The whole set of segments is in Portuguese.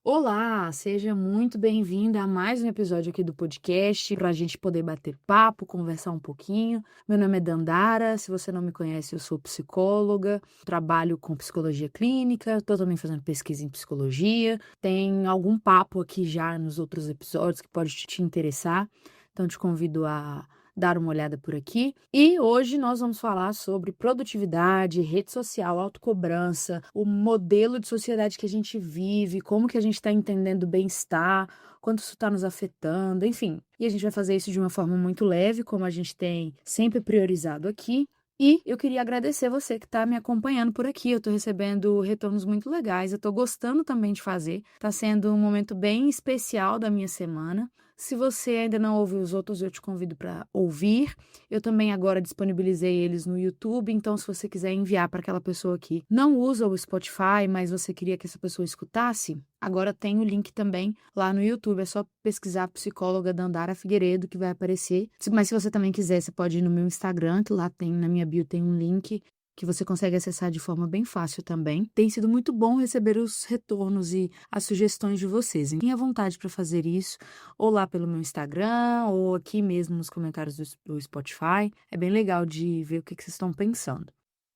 Olá, seja muito bem-vinda a mais um episódio aqui do podcast para a gente poder bater papo, conversar um pouquinho. Meu nome é Dandara, se você não me conhece, eu sou psicóloga, trabalho com psicologia clínica, estou também fazendo pesquisa em psicologia. Tem algum papo aqui já nos outros episódios que pode te interessar, então te convido a dar uma olhada por aqui. E hoje nós vamos falar sobre produtividade, rede social, autocobrança, o modelo de sociedade que a gente vive, como que a gente está entendendo o bem-estar, quanto isso está nos afetando, enfim. E a gente vai fazer isso de uma forma muito leve, como a gente tem sempre priorizado aqui. E eu queria agradecer você que está me acompanhando por aqui. Eu estou recebendo retornos muito legais. Eu estou gostando também de fazer. Está sendo um momento bem especial da minha semana. Se você ainda não ouviu os outros, eu te convido para ouvir. Eu também agora disponibilizei eles no YouTube, então se você quiser enviar para aquela pessoa que não usa o Spotify, mas você queria que essa pessoa escutasse, agora tem o link também lá no YouTube. É só pesquisar psicóloga Dandara Figueiredo que vai aparecer. Mas se você também quiser, você pode ir no meu Instagram, que lá tem, na minha bio tem um link que você consegue acessar de forma bem fácil também. Tem sido muito bom receber os retornos e as sugestões de vocês. Tenha vontade para fazer isso, ou lá pelo meu Instagram, ou aqui mesmo nos comentários do Spotify. É bem legal de ver o que vocês estão pensando.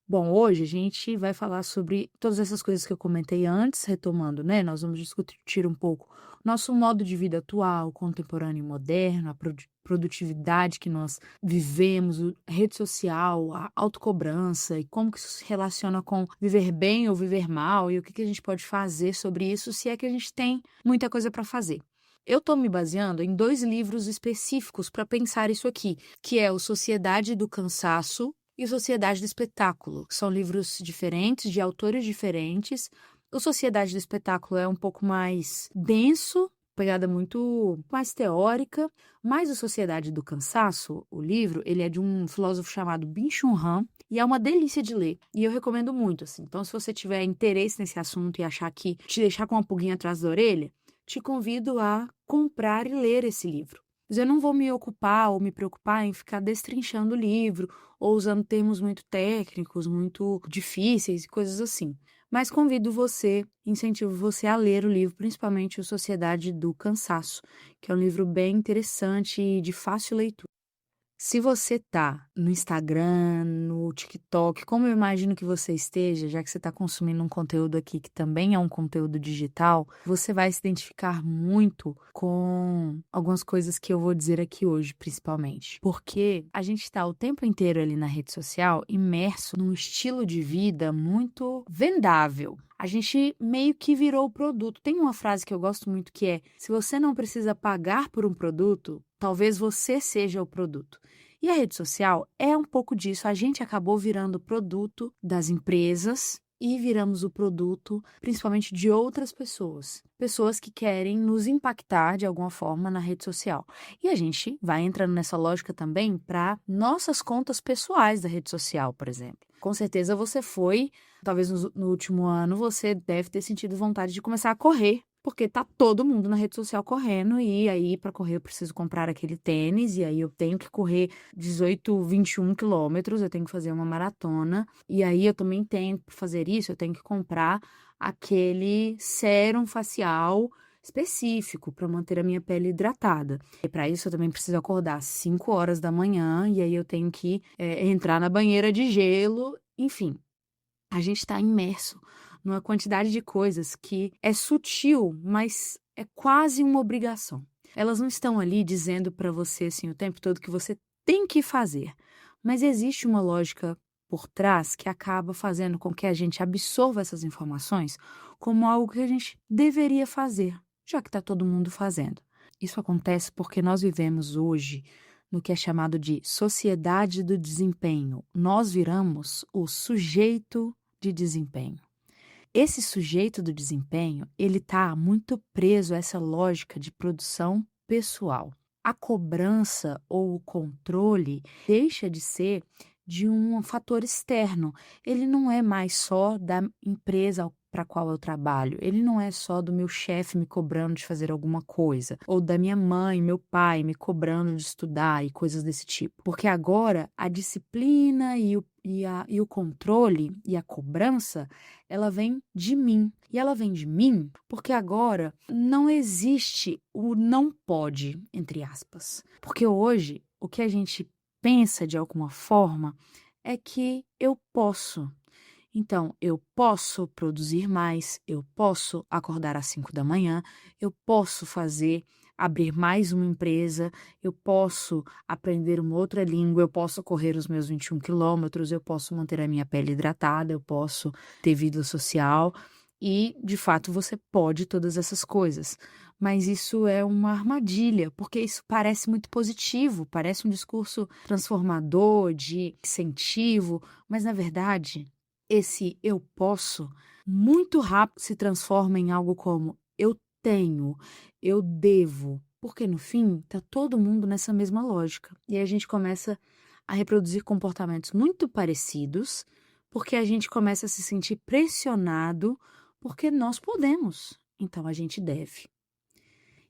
Bom, hoje a gente vai falar sobre todas essas coisas que eu comentei antes, retomando, né? Nós vamos discutir um pouco nosso modo de vida atual, contemporâneo e moderno, a produtividade que nós vivemos, a rede social, a autocobrança e como que isso se relaciona com viver bem ou viver mal e o que que a gente pode fazer sobre isso, se é que a gente tem muita coisa para fazer. Eu estou me baseando em dois livros específicos para pensar isso aqui, que é o Sociedade do Cansaço e Sociedade do Espetáculo, que são livros diferentes, de autores diferentes. O Sociedade do Espetáculo é um pouco mais denso, pegada muito mais teórica, mas o Sociedade do Cansaço, o livro, ele é de um filósofo chamado Byung-Chul Han, e é uma delícia de ler, e eu recomendo muito, assim. Então, se você tiver interesse nesse assunto e achar que te deixar com uma pulguinha atrás da orelha, te convido a comprar e ler esse livro. Mas eu não vou me ocupar ou me preocupar em ficar destrinchando o livro ou usando termos muito técnicos, muito difíceis e coisas assim. Mas convido você, incentivo você a ler o livro, principalmente o Sociedade do Cansaço, que é um livro bem interessante e de fácil leitura. Se você tá no Instagram, no TikTok, como eu imagino que você esteja, já que você está consumindo um conteúdo aqui que também é um conteúdo digital, você vai se identificar muito com algumas coisas que eu vou dizer aqui hoje, principalmente. Porque a gente está o tempo inteiro ali na rede social imerso num estilo de vida muito vendável. A gente meio que virou o produto. Tem uma frase que eu gosto muito que é: se você não precisa pagar por um produto, talvez você seja o produto. E a rede social é um pouco disso. A gente acabou virando o produto das empresas e viramos o produto principalmente de outras pessoas. Pessoas que querem nos impactar de alguma forma na rede social. E a gente vai entrando nessa lógica também para nossas contas pessoais da rede social, por exemplo. Com certeza você foi, talvez no último ano, você deve ter sentido vontade de começar a correr. Porque tá todo mundo na rede social correndo, e aí para correr eu preciso comprar aquele tênis, e aí eu tenho que correr 18, 21 quilômetros, eu tenho que fazer uma maratona, e aí eu também tenho, para fazer isso, eu tenho que comprar aquele sérum facial específico para manter a minha pele hidratada. E para isso eu também preciso acordar às 5 horas da manhã, e aí eu tenho que entrar na banheira de gelo, enfim. A gente está imerso numa quantidade de coisas que é sutil, mas é quase uma obrigação. Elas não estão ali dizendo para você assim o tempo todo que você tem que fazer, mas existe uma lógica por trás que acaba fazendo com que a gente absorva essas informações como algo que a gente deveria fazer, já que está todo mundo fazendo. Isso acontece porque nós vivemos hoje no que é chamado de sociedade do desempenho. Nós viramos o sujeito de desempenho. Esse sujeito do desempenho, ele está muito preso a essa lógica de produção pessoal. A cobrança ou o controle deixa de ser de um fator externo. Ele não é mais só da empresa para qual eu trabalho, ele não é só do meu chefe me cobrando de fazer alguma coisa, ou da minha mãe, meu pai me cobrando de estudar e coisas desse tipo. Porque agora a disciplina e o controle e a cobrança, ela vem de mim. E ela vem de mim porque agora não existe o não pode, entre aspas. Porque hoje o que a gente pensa de alguma forma é que eu posso. Então, eu posso produzir mais, eu posso acordar às 5 da manhã, eu posso abrir mais uma empresa, eu posso aprender uma outra língua, eu posso correr os meus 21 quilômetros, eu posso manter a minha pele hidratada, eu posso ter vida social e, de fato, você pode todas essas coisas. Mas isso é uma armadilha, porque isso parece muito positivo, parece um discurso transformador, de incentivo, mas na verdade esse eu posso muito rápido se transforma em algo como eu tenho, eu devo, porque no fim tá todo mundo nessa mesma lógica. E aí a gente começa a reproduzir comportamentos muito parecidos, porque a gente começa a se sentir pressionado porque nós podemos, então a gente deve.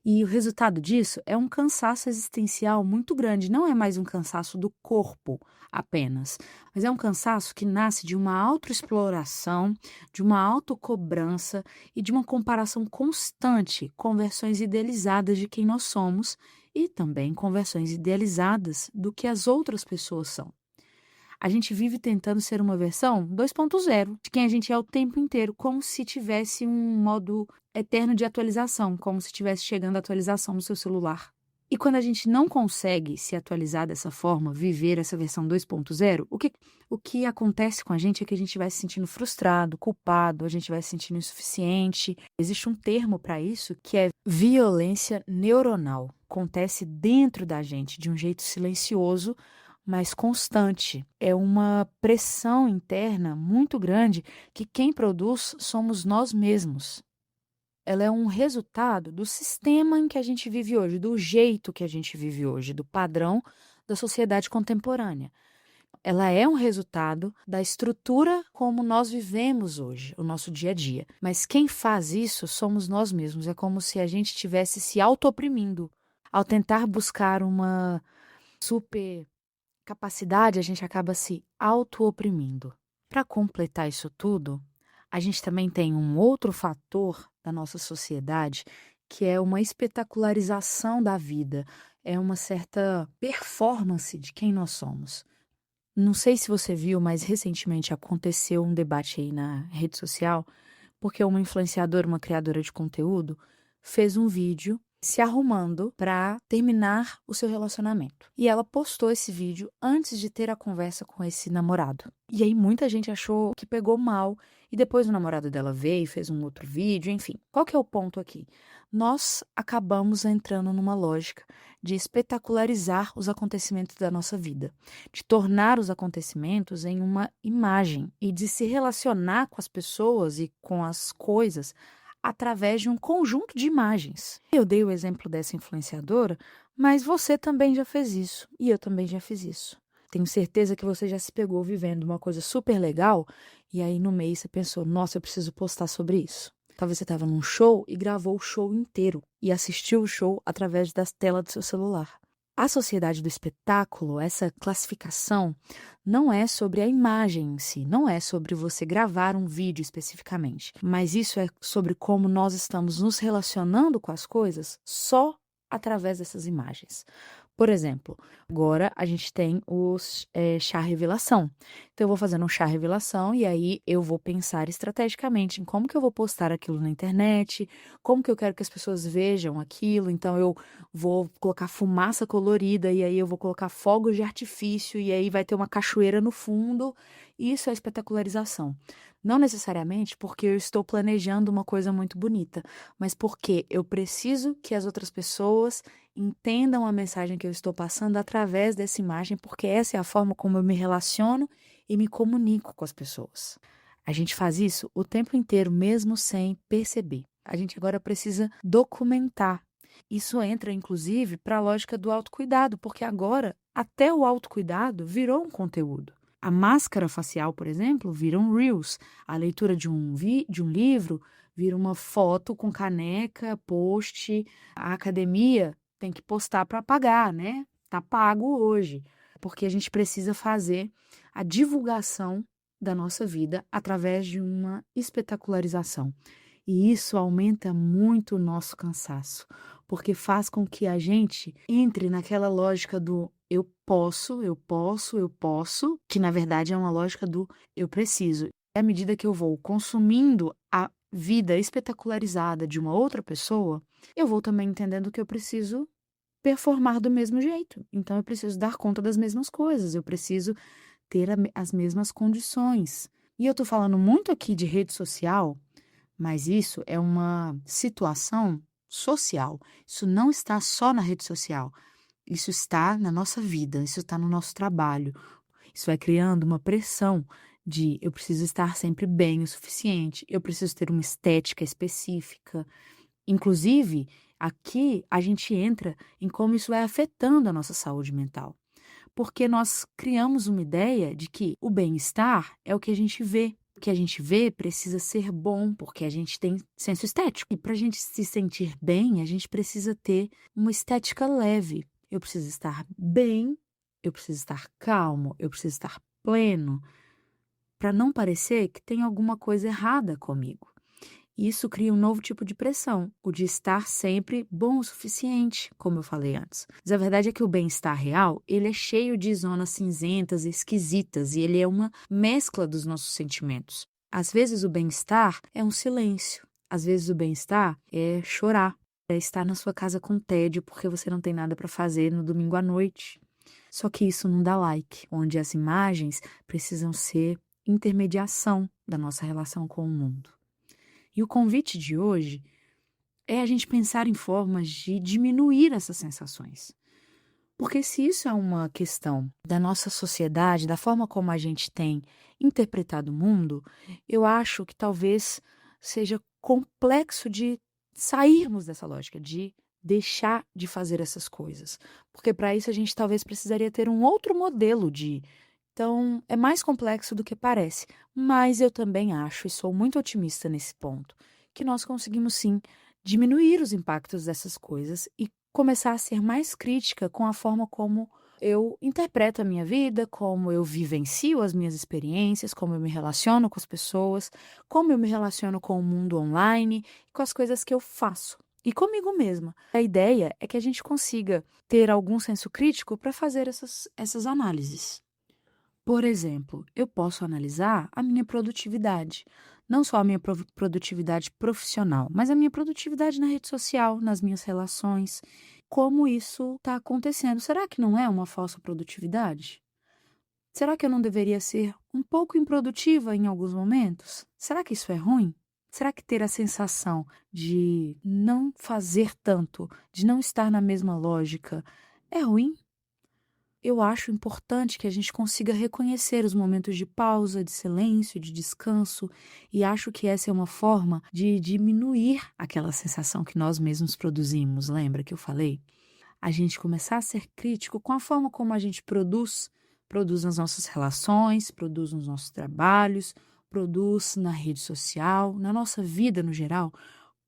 E o resultado disso é um cansaço existencial muito grande. Não é mais um cansaço do corpo apenas, mas é um cansaço que nasce de uma autoexploração, de uma autocobrança e de uma comparação constante com versões idealizadas de quem nós somos e também com versões idealizadas do que as outras pessoas são. A gente vive tentando ser uma versão 2.0 de quem a gente é o tempo inteiro, como se tivesse um modo eterno de atualização, como se estivesse chegando a atualização no seu celular. E quando a gente não consegue se atualizar dessa forma, viver essa versão 2.0, o que acontece com a gente é que a gente vai se sentindo frustrado, culpado, a gente vai se sentindo insuficiente. Existe um termo para isso que é violência neuronal. Acontece dentro da gente de um jeito silencioso, mas constante. É uma pressão interna muito grande que quem produz somos nós mesmos. Ela é um resultado do sistema em que a gente vive hoje, do jeito que a gente vive hoje, do padrão da sociedade contemporânea. Ela é um resultado da estrutura como nós vivemos hoje, o nosso dia a dia. Mas quem faz isso somos nós mesmos. É como se a gente estivesse se auto-oprimindo. Ao tentar buscar uma super capacidade, a gente acaba se auto-oprimindo. Para completar isso tudo, a gente também tem um outro fator da nossa sociedade, que é uma espetacularização da vida, é uma certa performance de quem nós somos. Não sei se você viu, mas recentemente aconteceu um debate aí na rede social, porque uma influenciadora, uma criadora de conteúdo, fez um vídeo se arrumando para terminar o seu relacionamento. E ela postou esse vídeo antes de ter a conversa com esse namorado. E aí muita gente achou que pegou mal. E depois o namorado dela veio e fez um outro vídeo, enfim. Qual que é o ponto aqui? Nós acabamos entrando numa lógica de espetacularizar os acontecimentos da nossa vida, de tornar os acontecimentos em uma imagem e de se relacionar com as pessoas e com as coisas através de um conjunto de imagens. Eu dei o exemplo dessa influenciadora, mas você também já fez isso e eu também já fiz isso. Tenho certeza que você já se pegou vivendo uma coisa super legal e aí no mês você pensou, nossa, eu preciso postar sobre isso. Talvez você estava num show e gravou o show inteiro e assistiu o show através das telas do seu celular. A sociedade do espetáculo, essa classificação, não é sobre a imagem em si, não é sobre você gravar um vídeo especificamente, mas isso é sobre como nós estamos nos relacionando com as coisas só através dessas imagens. Por exemplo, agora a gente tem os chá revelação. Então, eu vou fazendo um chá revelação e aí eu vou pensar estrategicamente em como que eu vou postar aquilo na internet, como que eu quero que as pessoas vejam aquilo. Então, eu vou colocar fumaça colorida e aí eu vou colocar fogos de artifício e aí vai ter uma cachoeira no fundo. Isso é espetacularização. Não necessariamente porque eu estou planejando uma coisa muito bonita, mas porque eu preciso que as outras pessoas entendam a mensagem que eu estou passando através dessa imagem, porque essa é a forma como eu me relaciono e me comunico com as pessoas. A gente faz isso o tempo inteiro, mesmo sem perceber. A gente agora precisa documentar. Isso entra, inclusive, para a lógica do autocuidado, porque agora até o autocuidado virou um conteúdo. A máscara facial, por exemplo, vira um Reels. A leitura de um livro vira uma foto com caneca, post. A academia tem que postar para pagar, né? Tá pago hoje, porque a gente precisa fazer a divulgação da nossa vida através de uma espetacularização. E isso aumenta muito o nosso cansaço, porque faz com que a gente entre naquela lógica do eu posso, eu posso, eu posso, que na verdade é uma lógica do eu preciso. E à medida que eu vou consumindo a vida espetacularizada de uma outra pessoa, eu vou também entendendo que eu preciso performar do mesmo jeito. Então eu preciso dar conta das mesmas coisas, eu preciso ter as mesmas condições. E eu estou falando muito aqui de rede social, mas isso é uma situação social. Isso não está só na rede social. Isso está na nossa vida, isso está no nosso trabalho. Isso vai criando uma pressão de eu preciso estar sempre bem o suficiente, eu preciso ter uma estética específica. Inclusive, aqui a gente entra em como isso vai afetando a nossa saúde mental. Porque nós criamos uma ideia de que o bem-estar é o que a gente vê. O que a gente vê precisa ser bom, porque a gente tem senso estético. E para a gente se sentir bem, a gente precisa ter uma estética leve. Eu preciso estar bem, eu preciso estar calmo, eu preciso estar pleno, para não parecer que tem alguma coisa errada comigo. Isso cria um novo tipo de pressão, o de estar sempre bom o suficiente, como eu falei antes. Mas a verdade é que o bem-estar real, ele é cheio de zonas cinzentas e esquisitas, e ele é uma mescla dos nossos sentimentos. Às vezes o bem-estar é um silêncio, às vezes o bem-estar é chorar, é estar na sua casa com tédio porque você não tem nada para fazer no domingo à noite. Só que isso não dá like, onde as imagens precisam ser intermediação da nossa relação com o mundo. E o convite de hoje é a gente pensar em formas de diminuir essas sensações. Porque se isso é uma questão da nossa sociedade, da forma como a gente tem interpretado o mundo, eu acho que talvez seja complexo de sairmos dessa lógica, de deixar de fazer essas coisas. Porque para isso a gente talvez precisaria ter um outro modelo de. Então, é mais complexo do que parece, mas eu também acho, e sou muito otimista nesse ponto, que nós conseguimos sim diminuir os impactos dessas coisas e começar a ser mais crítica com a forma como eu interpreto a minha vida, como eu vivencio as minhas experiências, como eu me relaciono com as pessoas, como eu me relaciono com o mundo online, com as coisas que eu faço. E comigo mesma. A ideia é que a gente consiga ter algum senso crítico para fazer essas análises. Por exemplo, eu posso analisar a minha produtividade. Não só a minha produtividade profissional, mas a minha produtividade na rede social, nas minhas relações. Como isso está acontecendo? Será que não é uma falsa produtividade? Será que eu não deveria ser um pouco improdutiva em alguns momentos? Será que isso é ruim? Será que ter a sensação de não fazer tanto, de não estar na mesma lógica, é ruim? Eu acho importante que a gente consiga reconhecer os momentos de pausa, de silêncio, de descanso, e acho que essa é uma forma de diminuir aquela sensação que nós mesmos produzimos. Lembra que eu falei? A gente começar a ser crítico com a forma como a gente produz nas nossas relações, produz nos nossos trabalhos, produz na rede social, na nossa vida no geral,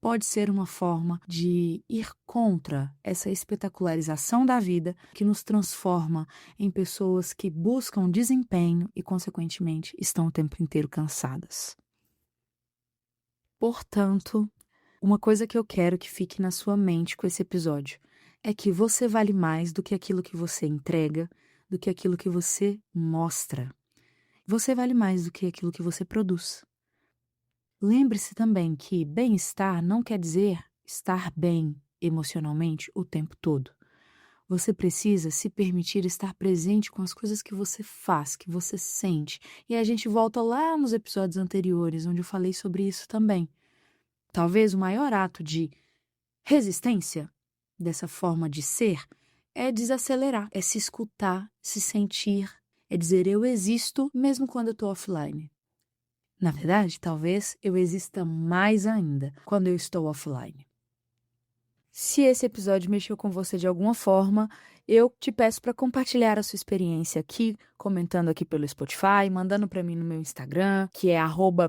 pode ser uma forma de ir contra essa espetacularização da vida que nos transforma em pessoas que buscam desempenho e, consequentemente, estão o tempo inteiro cansadas. Portanto, uma coisa que eu quero que fique na sua mente com esse episódio é que você vale mais do que aquilo que você entrega, do que aquilo que você mostra. Você vale mais do que aquilo que você produz. Lembre-se também que bem-estar não quer dizer estar bem emocionalmente o tempo todo. Você precisa se permitir estar presente com as coisas que você faz, que você sente. E a gente volta lá nos episódios anteriores, onde eu falei sobre isso também. Talvez o maior ato de resistência dessa forma de ser é desacelerar, é se escutar, se sentir, é dizer eu existo mesmo quando eu estou offline. Na verdade, talvez eu exista mais ainda quando eu estou offline. Se esse episódio mexeu com você de alguma forma, eu te peço para compartilhar a sua experiência aqui, comentando aqui pelo Spotify, mandando para mim no meu Instagram, que é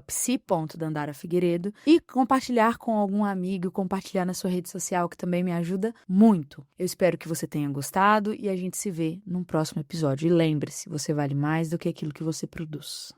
@psi.dandarafigueiredo, e compartilhar com algum amigo, compartilhar na sua rede social, que também me ajuda muito. Eu espero que você tenha gostado e a gente se vê num próximo episódio. E lembre-se, você vale mais do que aquilo que você produz.